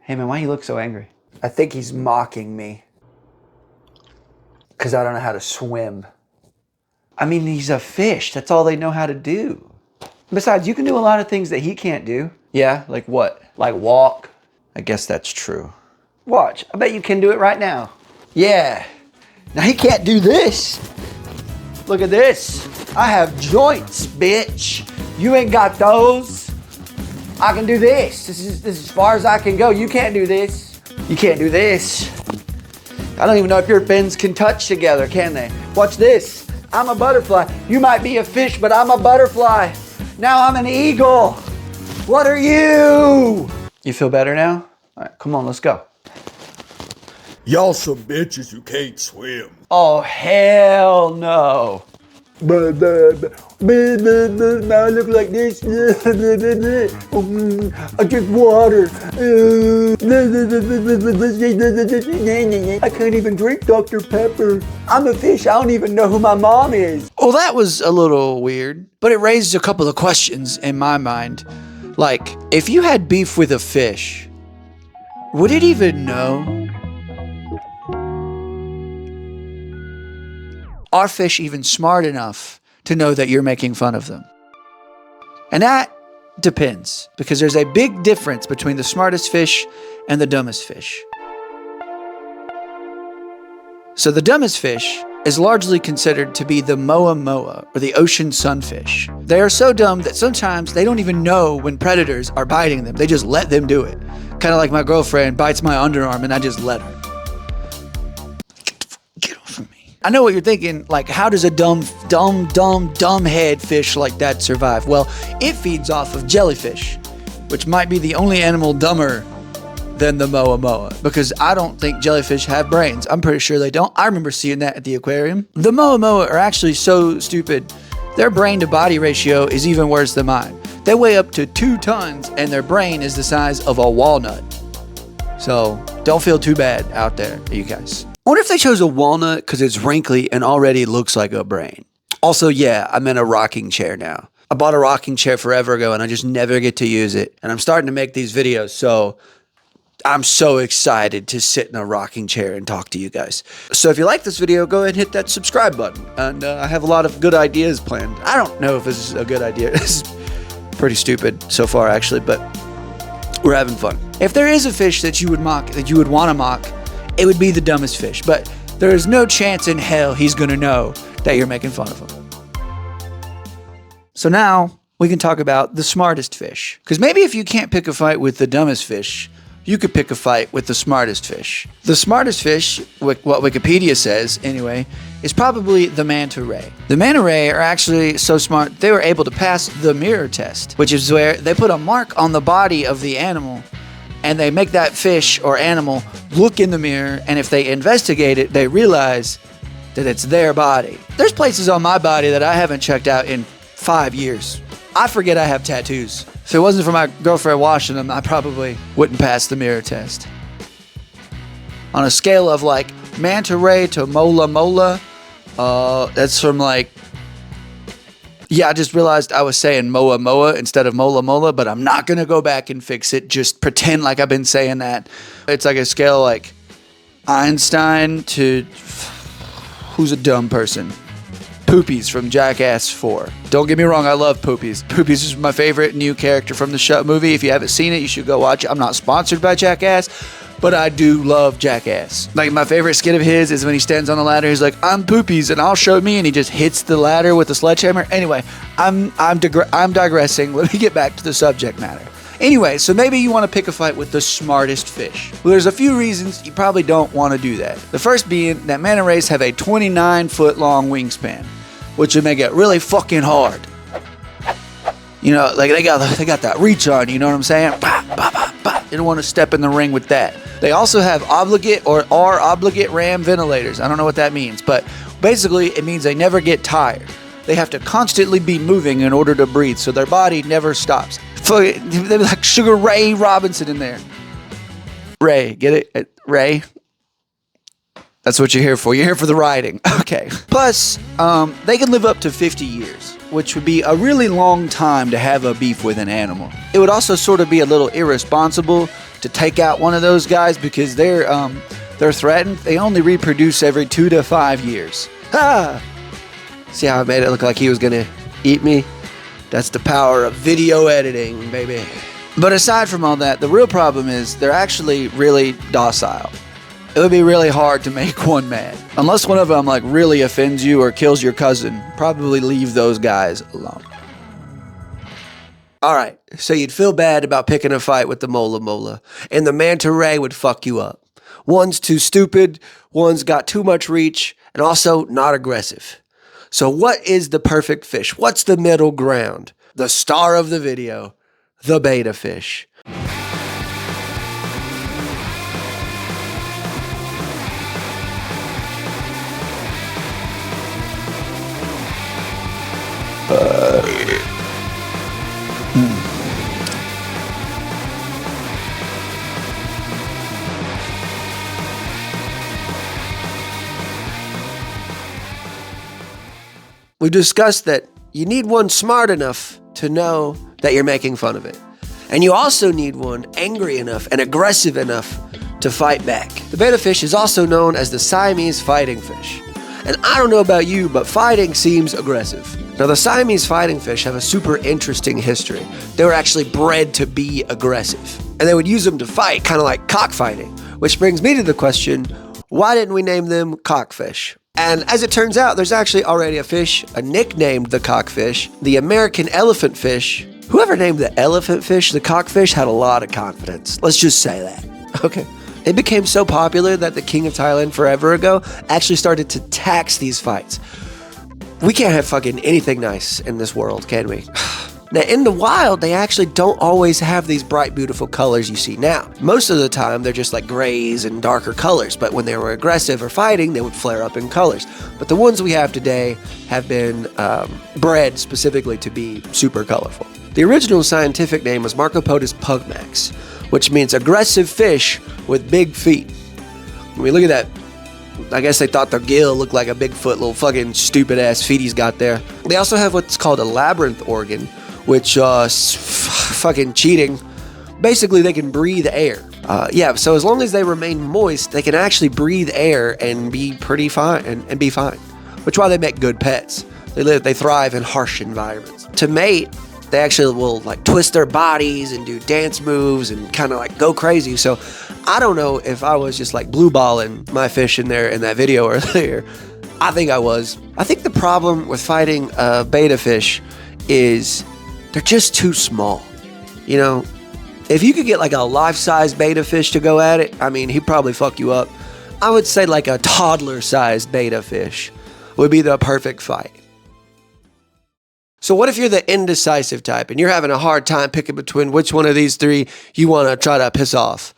Hey man, why you look so angry? I think he's mocking me. Because I don't know how to swim. I mean, he's a fish. That's all they know how to do. Besides, you can do a lot of things that he can't do. Yeah, like what? Like walk. I guess that's true. Watch, I bet you can do it right now. Yeah. Now he can't do this. Look at this. I have joints, bitch. You ain't got those. I can do this. This is as far as I can go. You can't do this. You can't do this. I don't even know if your fins can touch together, can they? Watch this. I'm a butterfly. You might be a fish, but I'm a butterfly. Now I'm an eagle. What are you? You feel better now? All right, come on, let's go. Y'all some bitches who can't swim. Oh, hell no. Now I look like this. I drink water. I can't even drink Dr. Pepper. I'm a fish. I don't even know who my mom is. Well, that was a little weird, but it raised a couple of questions in my mind. Like, if you had beef with a fish, would it even know? Are fish even smart enough to know that you're making fun of them? And that depends, because there's a big difference between the smartest fish and the dumbest fish. So the dumbest fish is largely considered to be the moa moa, or the ocean sunfish. They are so dumb that sometimes they don't even know when predators are biting them. They just let them do it. Kind of like my girlfriend bites my underarm and I just let her. Get off of me. I know what you're thinking, like, how does a dumb head fish like that survive? Well, it feeds off of jellyfish, which might be the only animal dumber than the moa moa, because I don't think jellyfish have brains. I'm pretty sure they don't. I remember seeing that at the aquarium. The moa moa are actually so stupid. Their brain to body ratio is even worse than mine. They weigh up to 2 tons and their brain is the size of a walnut. So don't feel too bad out there, you guys. I wonder if they chose a walnut because it's wrinkly and already looks like a brain. Also, yeah, I'm in a rocking chair now. I bought a rocking chair forever ago and I just never get to use it. And I'm starting to make these videos, so I'm so excited to sit in a rocking chair and talk to you guys. So if you like this video, go ahead and hit that subscribe button. And I have a lot of good ideas planned. I don't know if this is a good idea. This is pretty stupid so far, actually, but we're having fun. If there is a fish that you would mock, that you would want to mock, it would be the dumbest fish. But there is no chance in hell he's going to know that you're making fun of him. So now we can talk about the smartest fish. Because maybe if you can't pick a fight with the dumbest fish, you could pick a fight with the smartest fish. The smartest fish, what Wikipedia says anyway, is probably the manta ray. The manta ray are actually so smart, they were able to pass the mirror test, which is where they put a mark on the body of the animal and they make that fish or animal look in the mirror, and if they investigate it, they realize that it's their body. There's places on my body that I haven't checked out in 5 years. I forget I have tattoos. If it wasn't for my girlfriend washing them, I probably wouldn't pass the mirror test. On a scale of like manta ray to mola mola, that's from like, yeah, I just realized I was saying moa moa instead of mola mola, but I'm not going to go back and fix it. Just pretend like I've been saying that. It's like a scale like Einstein to, who's a dumb person? Poopies from Jackass 4. Don't get me wrong, I love Poopies. Poopies is my favorite new character from the movie. If you haven't seen it, you should go watch it. I'm not sponsored by Jackass, but I do love Jackass. Like, my favorite skit of his is when he stands on the ladder, he's like, I'm Poopies and I'll show me, and he just hits the ladder with a sledgehammer. Anyway, I'm digressing. Let me get back to the subject matter. Anyway, so maybe you want to pick a fight with the smartest fish. Well, there's a few reasons you probably don't want to do that. The first being that manta rays have a 29-foot long wingspan, which would make it really fucking hard. You know, like they got that reach on, you know what I'm saying? Bah, bah, bah, bah. You don't want to step in the ring with that. They also have obligate or are obligate ram ventilators. I don't know what that means, but basically it means they never get tired. They have to constantly be moving in order to breathe, so their body never stops. They're like Sugar Ray Robinson in there. Ray, get it? Ray? That's what you're here for. You're here for the riding. Okay. Plus, they can live up to 50 years, which would be a really long time to have a beef with an animal. It would also sort of be a little irresponsible to take out one of those guys because they're threatened. They only reproduce every 2 to 5 years. Ah! See how I made it look like he was gonna eat me? That's the power of video editing, baby. But aside from all that, the real problem is they're actually really docile. It would be really hard to make one mad. Unless one of them like really offends you or kills your cousin, probably leave those guys alone. Alright, so you'd feel bad about picking a fight with the Mola Mola, and the Manta Ray would fuck you up. One's too stupid, one's got too much reach, and also not aggressive. So what is the perfect fish? What's the middle ground? The star of the video, the beta fish. We discussed that you need one smart enough to know that you're making fun of it. And you also need one angry enough and aggressive enough to fight back. The beta fish is also known as the Siamese fighting fish. And I don't know about you, but fighting seems aggressive. Now, the Siamese fighting fish have a super interesting history. They were actually bred to be aggressive. And they would use them to fight, kind of like cockfighting. Which brings me to the question, why didn't we name them cockfish? And as it turns out, there's actually already a nicknamed the cockfish, the American elephant fish. Whoever named the elephant fish the cockfish had a lot of confidence. Let's just say that. Okay. It became so popular that the king of Thailand forever ago actually started to tax these fights. We can't have fucking anything nice in this world, can we? Now, in the wild, they actually don't always have these bright, beautiful colors you see now. Most of the time, they're just like grays and darker colors, but when they were aggressive or fighting, they would flare up in colors. But the ones we have today have been bred specifically to be super colorful. The original scientific name was Marcopodus pugmax, which means aggressive fish with big feet. When we look at that, I guess they thought their gill looked like a Bigfoot, little fucking stupid ass feet he's got there. They also have what's called a labyrinth organ, which fucking cheating. Basically, they can breathe air. So as long as they remain moist, they can actually breathe air and be pretty fine and be fine. Which is why they make good pets. They thrive in harsh environments. To mate, they actually will like twist their bodies and do dance moves and kind of like go crazy. So I don't know if I was just like blue balling my fish in there in that video earlier. I think I was. I think the problem with fighting beta fish is they're just too small. You know, if you could get like a life-size beta fish to go at it, I mean, he'd probably fuck you up. I would say like a toddler-sized beta fish would be the perfect fight. So what if you're the indecisive type and you're having a hard time picking between which one of these three you want to try to piss off?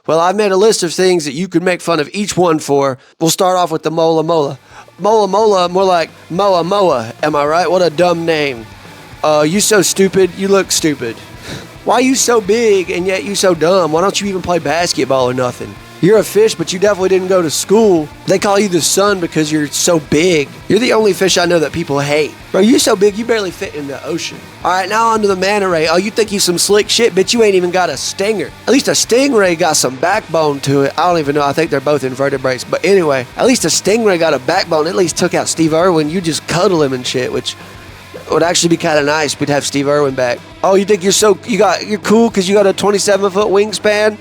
Well, I've made a list of things that you could make fun of each one for. We'll start off with the Mola Mola. Mola Mola, more like Moa Moa, am I right? What a dumb name. You so stupid, you look stupid. Why you so big and yet you so dumb? Why don't you even play basketball or nothing? You're a fish, but you definitely didn't go to school. They call you the sun because you're so big. You're the only fish I know that people hate. Bro, you're so big, you barely fit in the ocean. All right, now on to the manta ray. Oh, you think you some slick shit, bitch, you ain't even got a stinger. At least a stingray got some backbone to it. I don't even know. I think they're both invertebrates. But anyway, at least a stingray got a backbone. At least took out Steve Irwin. You just cuddle him and shit, which would actually be kind of nice. We'd have Steve Irwin back. Oh, you think you're cool because you got a 27-foot wingspan?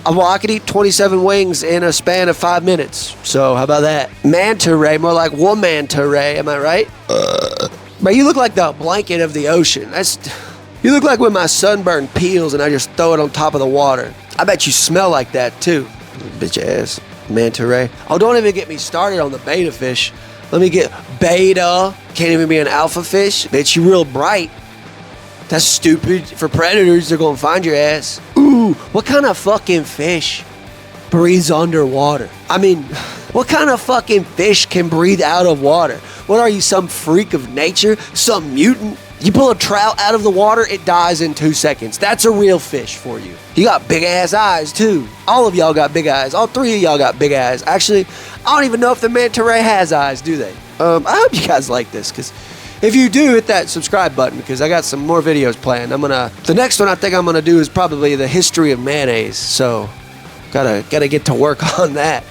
Well, I could eat 27 wings in a span of 5 minutes. So how about that? Manta ray, more like womanta ray. Am I right? But you look like the blanket of the ocean. You look like when my sunburn peels and I just throw it on top of the water. I bet you smell like that too. Bitch ass manta ray. Oh, don't even get me started on the beta fish. Let me get beta. Can't even be an alpha fish. Bitch, you real bright. That's stupid. For predators, they're gonna find your ass. Ooh, what kind of fucking fish breathes underwater? I mean, what kind of fucking fish can breathe out of water? What are you, some freak of nature? Some mutant? You pull a trout out of the water, it dies in 2 seconds. That's a real fish for you. You got big ass eyes too. All of y'all got big eyes. All 3 of y'all got big eyes. Actually, I don't even know if the manta ray has eyes, do they? I hope you guys like this, because if you do, hit that subscribe button, because I got some more videos planned. The next one I think I'm gonna do is probably the history of mayonnaise. So gotta get to work on that.